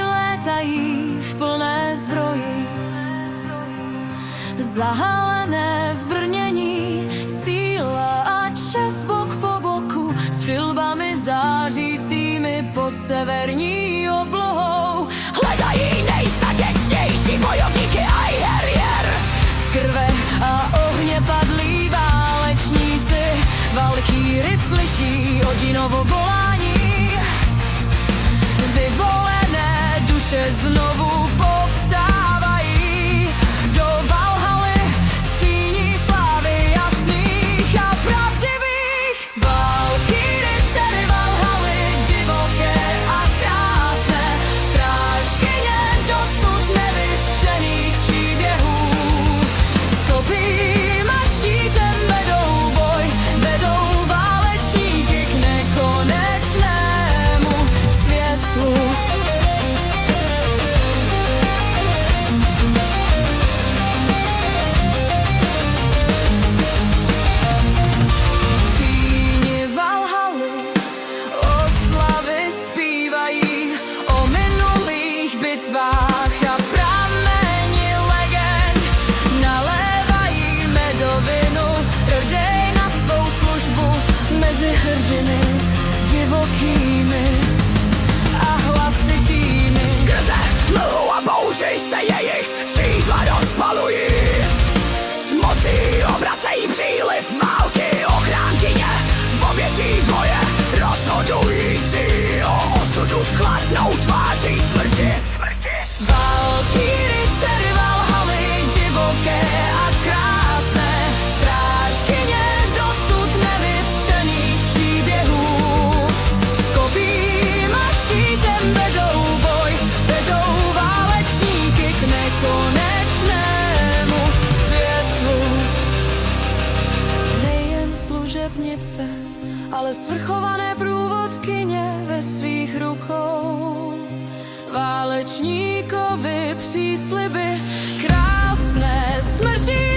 létají v plné zbroji, zahalené v brnění, síla a čest bok po boku, s přilbami zářícími pod severní oblohou. Hledají nejstatečnější bojovníky a heriér, z krve a ohně padlí válečníci. Valkýry slyší Odinovo volání, vyvolené duše znovu povstávají. Do Valhaly síní slávy jasných a pravdivých. Valkýry, dcery Valhaly, divoké a krásné, strážkyně dosud nevyřčených příběhů. S kopím a štítem vedou boj, vedou válečníky k nekonečnému světlu. Bitvách a prameni legend nalévají medovinu, rodej na svou službu mezi hrdiny divokými a hlasitými. Skrze mlhu a bouři se jejich křídla rozpalují, s mocí obracejí příliv války, ochránkyně v obětí boje, rozhodující o osudu s chladnou tváří smrti. Valkýry, dcery Valhaly, divoké a krásné, strážkyně dosud nevyřčených příběhů. S kopím a štítem vedou boj, vedou válečníky k nekonečnému světlu. Nejen služebnice, ale svrchované průvodkyně ve svých rukou. Válečníkovi přísliby krásné smrti